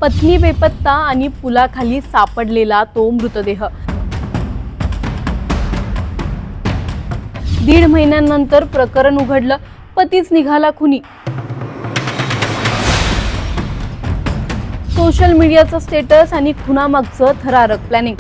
पत्नी बेपत्ता आणि पुलाखाली सापडलेला तो मृतदेह। 1.5 महिन्यांनंतर प्रकरण उघडलं, पतीच निघाला खुनी। सोशल मीडियाचं स्टेटस आणि खुनामागचं थरारक प्लॅनिंग।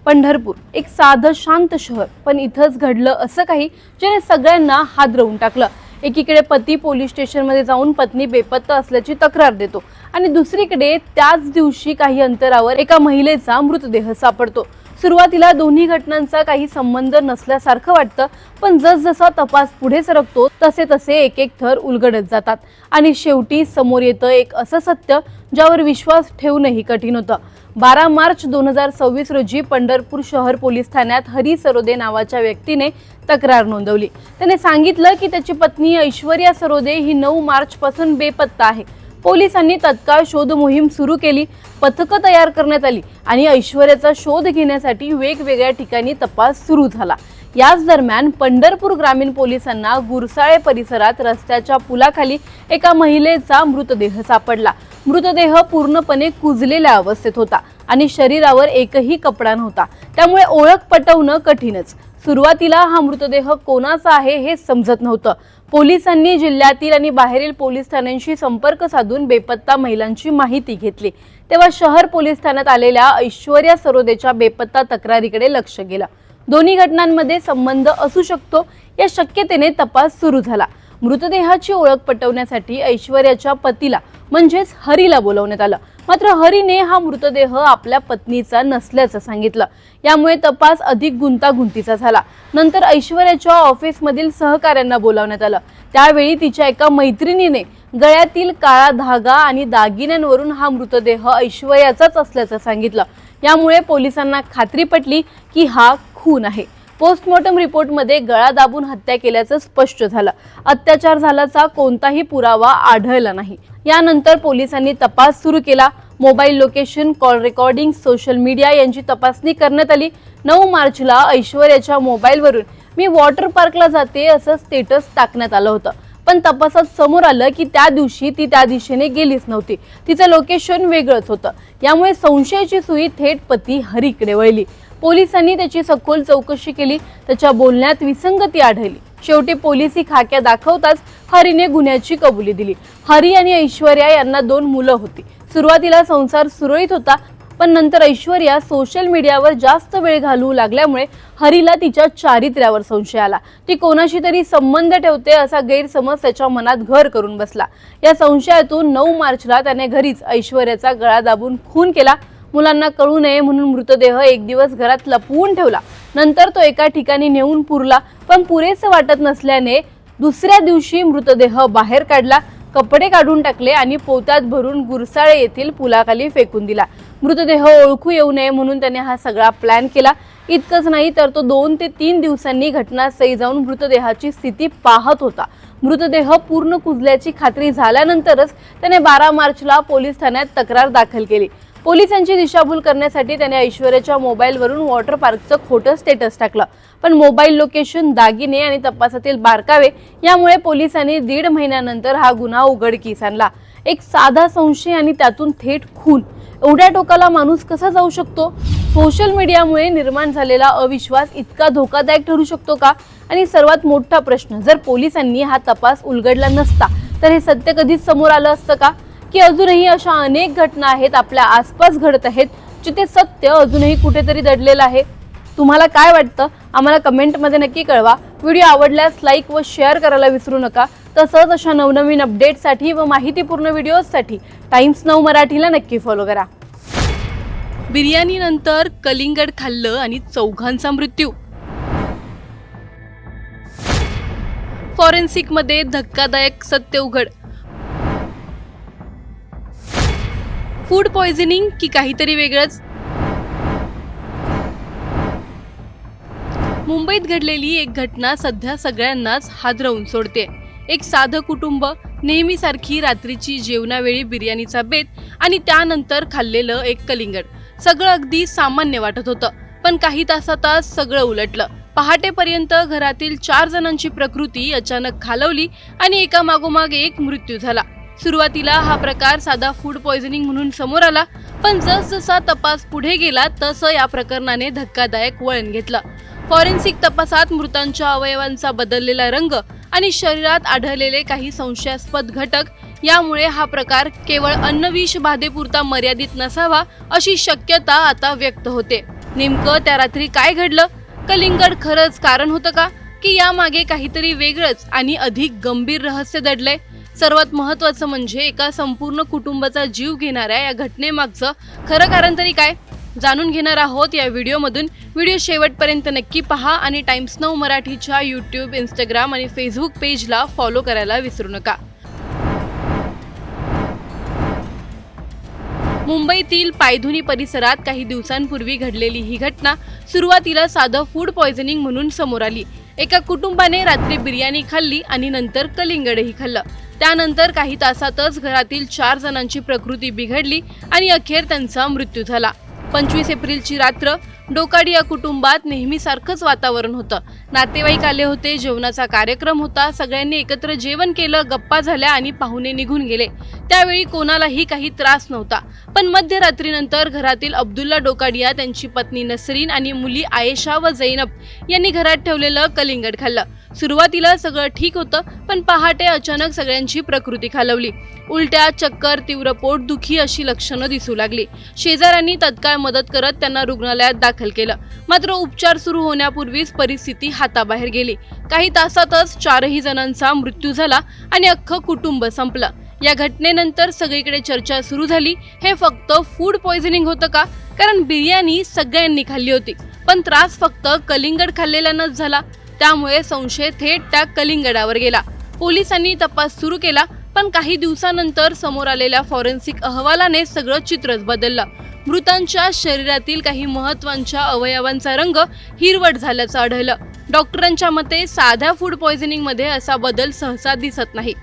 पंढरपूर एक साधं शांत शहर, पण इथंच घडलं असं काही ज्याने सगळ्यांना हादरवून टाकलं। एकीकडे पती पोलीस स्टेशनमध्ये जाऊन पत्नी बेपत्ता असल्याची तक्रार देतो आणि दुसरीकडे त्याच दिवशी काही अंतरावर एका महिलेचा मृतदेह सापडतो। सुरुवातीला दोन्ही घटनांचा काही संबंध नसल्यासारखं वाटतं, पण जसजसा तपास पुढे सरकतो तसे तसे एक एक थर उलगडत जातात आणि शेवटी समोर येतं एक असं सत्य ज्यावर विश्वास ठेवणंही कठीण होतं। 12 मार्च 2026 रोजी पंढरपूर शहर पोलीस ठाण्यात हरी सरोदे नावाच्या व्यक्तीने तक्रार नोंदवली। त्याने सांगितलं की त्याची पत्नी ऐश्वर्या सरोदे ही 9 मार्च पासून बेपत्ता आहे। पोलिसांनी तत्काळ शोध मोहीम सुरू केली, पथकं तयार करण्यात आली आणि ऐश्वर्याचा शोध घेण्यासाठी वेगवेगळ्या ठिकाणी तपास सुरू झाला। याच दरम्यान पंढरपूर ग्रामीण पोलिसांना गुरसाळे परिसरात रस्त्याच्या पुलाखाली एका महिलेचा मृतदेह सापडला। मृतदेह पूर्णपणे कुजलेल्या अवस्थेत होता आणि शरीरावर एकही कपडा नव्हता, त्यामुळे ओळख पटवणं कठीणच। सुरुवातीला हा मृतदेह कोणाचा आहे हे समजत नव्हतं। पोलिसांनी जिल्ह्यातील आणि बाहेरील पोलीस ठाण्यांशी संपर्क साधून बेपत्ता महिलांची माहिती घेतली, तेव्हा शहर पोलीस ठाण्यात आलेल्या ऐश्वर्या सरोदेच्या बेपत्ता तक्रारीकडे लक्ष गेलं। दोन्ही घटनांमध्ये संबंध असू शकतो या शक्यतेने तपास सुरू झाला। मृतदेहाची ओळख पटवण्यासाठी ऐश्वर्याच्या पतीला म्हणजेच हरीला बोलवण्यात आलं, मात्र हरीने हा मृतदेह आपल्या पत्नीचा नसल्याचं सांगितलं। यामुळे तपास अधिक गुंतागुंतीचा झाला। नंतर ऐश्वर्याच्या ऑफिसमधील सहकाऱ्यांना बोलावण्यात आलं। त्यावेळी तिच्या एका मैत्रिणीने गळ्यातील काळा धागा आणि दागिन्यांवरून हा मृतदेह ऐश्वर्याचाच असल्याचं सांगितलं। यामुळे पोलिसांना खात्री पटली की हा खून आहे। पोस्टमॉर्टम रिपोर्टमध्ये गळा दाबून हत्या केल्याचं स्पष्ट झालं। अत्याचार झाल्याचा कोणताही पुरावा आढळला नाही। यानंतर पोलिसांनी तपास सुरू केला। Mobile location, call recording, social media यांची तपासणी करण्यात आली। 9 मार्चला ऐश्वर्याच्या मोबाईलवरून मी वॉटर पार्कला जाते असं स्टेटस टाकण्यात आलं होतं, पण तपासात समोर आलं की त्या दिवशी ती त्या दिशेने गेलीच नव्हती, तिचं लोकेशन वेगळंच होतं। यामुळे संशयाची सुई थेट पती हरीकडे वळली। पोलिसांनी त्याची सखोल चौकशी केली, त्याच्या बोलण्यात विसंगती आढळली। शेवटी पोलिसी खाक्या दाखवताच हरीने गुन्ह्याची कबुली दिली। हरी आणि ऐश्वर्या यांना 2 मुलं होती। सुरुवातीला संसार सुरळीत होता, पण नंतर ऐश्वर्या सोशल मीडियावर जास्त वेळ घालवू लागल्यामुळे हरीला तिच्या चारित्र्यावर संशय आला। ती कोणाशी तरी संबंध ठेवते असा गैरसमज त्याच्या मनात घर करून बसला। या संशयातून 9 मार्चला त्याने घरीच ऐश्वर्याचा गळा दाबून खून केला। मुलांना कळू नये म्हणून मृतदेह एक दिवस घरात लपवून ठेवला। नंतर तो एका ठिकाणी नेऊन पुरला, पण पुरेसं वाटत नसल्याने दुसऱ्या दिवशी मृतदेह बाहेर काढला, कपडे काढून टाकले आणि पोत्यात भरून गुरसाळे येथील पुलाखाली फेकून दिला। मृतदेह ओळखू येऊ नये म्हणून त्याने हा सगळा प्लॅन केला। इतकंच नाही तर तो 2 ते 3 दिवसांनी घटनास्थळी जाऊन मृतदेहाची स्थिती पाहत होता। मृतदेह पूर्ण कुजल्याची खात्री झाल्यानंतरच त्याने 12 मार्चला पोलीस ठाण्यात तक्रार दाखल केली। पोलिसांची दिशाभूल करण्यासाठी त्याने ऐश्वर्याच्या मोबाईलवरून वॉटर पार्कचं खोटं स्टेटस टाकलं, पण मोबाईल लोकेशन, दागिने आणि तपासातील बारकावे यामुळे पोलिसांनी 1.5 महिन्यानंतर हा गुन्हा उघडकीस आणला। एक साधा संशय आणि त्यातून थेट खून, एवढ्या टोकाला माणूस कसा जाऊ शकतो? सोशल मीडियामुळे निर्माण झालेला अविश्वास इतका धोकादायक ठरू शकतो का? आणि सर्वात मोठा प्रश्न, जर पोलिसांनी हा तपास उलगडला नसता तर हे सत्य कधीच समोर आलं असतं का? की अजूनही अशा अनेक घटना आहेत आपल्या आसपास घडत आहेत जिथे सत्य अजूनही कुठेतरी दडलेलं आहे। तुम्हाला काय वाटतं आम्हाला कमेंटमध्ये नक्की कळवा। व्हिडिओ आवडल्यास लाईक व शेअर करायला विसरू नका। तसंच अशा नवनवीन अपडेट्ससाठी व माहितीपूर्ण व्हिडिओजसाठी टाइम्स नाऊ मराठीला नक्की फॉलो करा। बिर्याणीनंतर कलिंगड खाल्लं आणि 4घांचा मृत्यू। फॉरेन्सिकमध्ये धक्कादायक सत्य उघड। फूड पॉइझनिंग की काहीतरी वेगळंच? मुंबईत घडलेली एक घटना सध्या सगळ्यांनाच हादरवून सोडते। एक साधं कुटुंब, नेहमीसारखी रात्रीची जेवणावेळी बिर्याणीचा बेत आणि त्यानंतर खाल्लेलं एक कलिंगड। सगळं अगदी सामान्य वाटत होतं, पण काही तासातच सगळं उलटलं। पहाटेपर्यंत घरातील 4 जणांची प्रकृती अचानक खालवली आणि एका मागोमाग एक मृत्यू झाला। सुरुवातीला हा प्रकार साधा फूड पॉयझनिंग म्हणून समोर आला, पण जसजसा तपास पुढे गेला तसं या प्रकरणाने धक्कादायक वळण घेतलं। फॉरेन्सिक तपासात मृतांच्या अवयवांचा बदललेला रंग आणि शरीरात आढळलेले काही संशयास्पद घटक यामुळे हा प्रकार केवळ अन्नविष बाधेपुरता मर्यादित नसावा अशी शक्यता आता व्यक्त होते। नेमकं त्या रात्री काय घडलं? कलिंगड खरंच कारण होतं का, की यामागे काहीतरी वेगळंच आणि अधिक गंभीर रहस्य दडलंय? सर्वात महत्त्वाचं म्हणजे एका संपूर्ण कुटुंबाचा जीव घेणाऱ्या या घटनेमागचं खरं कारण तरी काय, जाणून घेणार आहोत या व्हिडिओमधून। व्हिडिओ शेवटपर्यंत नक्की पहा आणि टाइम्स नाऊ मराठीच्या यूट्यूब, इंस्टाग्राम आणि फेसबुक पेजला फॉलो करायला विसरू नका। मुंबईतील पायधुनी परिसरात काही दिवसांपूर्वी घडलेली ही घटना सुरुवातीला साधं फूड पॉयझनिंग म्हणून समोर आली। एका कुटुंबाने रात्री बिर्याणी खाल्ली आणि नंतर कलिंगडही खाल्लं। त्यानंतर काही तासातच घरातील 4 जणांची प्रकृती बिघडली आणि अखेर त्यांचा मृत्यू झाला। 25 एप्रिलची रात्र डोकाडी या कुटुंबात नेहमीसारखंच वातावरण होतं। नातेवाईक आले होते, जेवणाचा कार्यक्रम होता, सगळ्यांनी एकत्र जेवण केलं, गप्पा झाल्या आणि पाहुणे निघून गेले। त्यावेळी कोणालाही काही त्रास नव्हता, पण मध्यरात्रीनंतर घरातील अब्दुल्ला डोकाडिया, त्यांची पत्नी नसरीन आणि मुली आयेशा व जैनब यांनी घरात ठेवलेलं कलिंगड खाल्लं। सुरुवातीला सगळं ठीक होतं, पण पहाटे अचानक सगळ्यांची प्रकृती खालवली। उलट्या, चक्कर, तीव्र पोटदुखी अशी लक्षणं दिसू लागली। शेजाऱ्यांनी तत्काळ मदत करत त्यांना रुग्णालयात दाखल केलं, मात्र उपचार सुरू होण्यापूर्वीच परिस्थिती हाताबाहेर गेली। काही तासातच 4ही जणांचा मृत्यू झाला आणि अख्खं कुटुंब संपलं। या घटनेनंतर सगळीकडे चर्चा सुरू झाली, हे फक्त फूड पॉयझनिंग होतं का? कारण बिर्याणी सगळ्यांनी खाल्ली होती, पण त्रास फक्त कलिंगड खाल्लेल्यांनाच झाला। त्यामुळे संशय थेट त्या कलिंगडावर गेला। पोलिसांनी तपास सुरू केला, पण काही दिवसानंतर समोर आलेल्या फॉरेन्सिक अहवालाने सगळं चित्रच बदललं। मृतांच्या शरीरातील काही महत्त्वाच्या अवयवांचा रंग हिरवट झाल्याचं आढळलं। डॉक्टरांच्या मते साध्या फूड पॉयझनिंगमध्ये असा बदल सहसा दिसत नाही।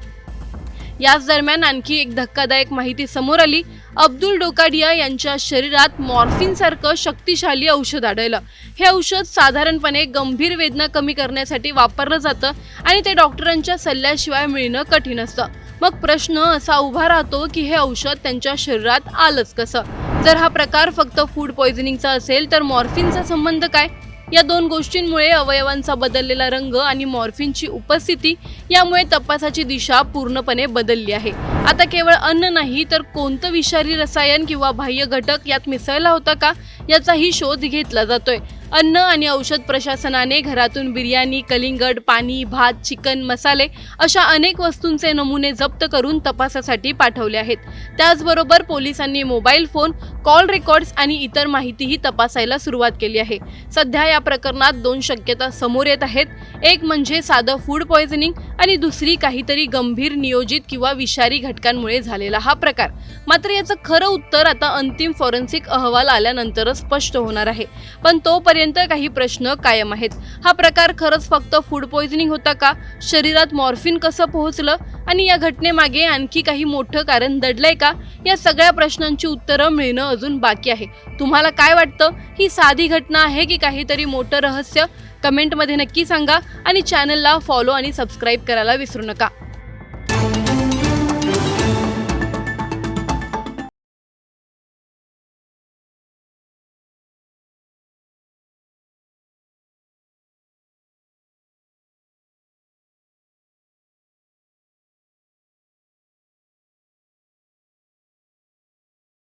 याच दरम्यान आणखी एक धक्कादायक माहिती समोर आली। अब्दुल डोकाडिया यांच्या शरीरात मॉर्फिन सारखं शक्तिशाली औषध आढळलं। हे औषध साधारणपणे गंभीर वेदना कमी करण्यासाठी वापरलं जातं आणि ते डॉक्टरांच्या सल्ल्याशिवाय मिळणं कठीण असतं। मग प्रश्न असा उभा राहतो की हे औषध त्यांच्या शरीरात आलंच कसं? जर हा प्रकार फक्त फूड पॉयझनिंगचा असेल तर मॉर्फिनचा संबंध काय? या दोन गोष्टींमुळे अवयवांचा बदललेला रंग आणि मॉर्फिनची उपस्थिती यामुळे तपासाची दिशा पूर्णपणे बदलली आहे। आता केवळ अन्न नाही तर कोणतं विषारी रसायन किंवा बाह्य घटक यात मिसळला होता का याचाही शोध घेतला जातोय। अन्न आणि औषध प्रशासनाने घरातून बिर्याणी, कलिंगड, पाणी, भात, चिकन, मसाले अशा अनेक वस्तूंचे नमुने जप्त करून तपासासाठी पाठवले आहेत। त्याचबरोबर पोलिसांनी मोबाईल फोन, कॉल रेकॉर्ड्स आणि इतर माहितीही तपासायला सुरुवात केली आहे। सध्या या प्रकरणात 2 शक्यता समोर येत आहेत, एक म्हणजे साधं फूड पॉयझनिंग आणि दुसरी काहीतरी गंभीर नियोजित किंवा विषारी घटकांमुळे झालेला हा प्रकार। मात्र याचं खरं उत्तर आता अंतिम फॉरेन्सिक अहवाल आल्यानंतरच स्पष्ट होणार आहे, पण तोपर्यंत काही प्रश्न कायम आहेत। हा प्रकार खरंच फक्त फूड पॉयझनिंग होता का? शरीरात मॉर्फिन कसं पोहोचलं आणि या घटनेमागे आणखी काही मोठं कारण दडलंय का? या सगळ्या प्रश्नांची उत्तरं मिळणं अजून बाकी आहे। तुम्हाला काय वाटतं? ही साधी घटना आहे की काहीतरी मोठं रहस्य? कमेंटमध्ये नक्की सांगा आणि चॅनलला फॉलो आणि सबस्क्राईब करायला विसरू नका।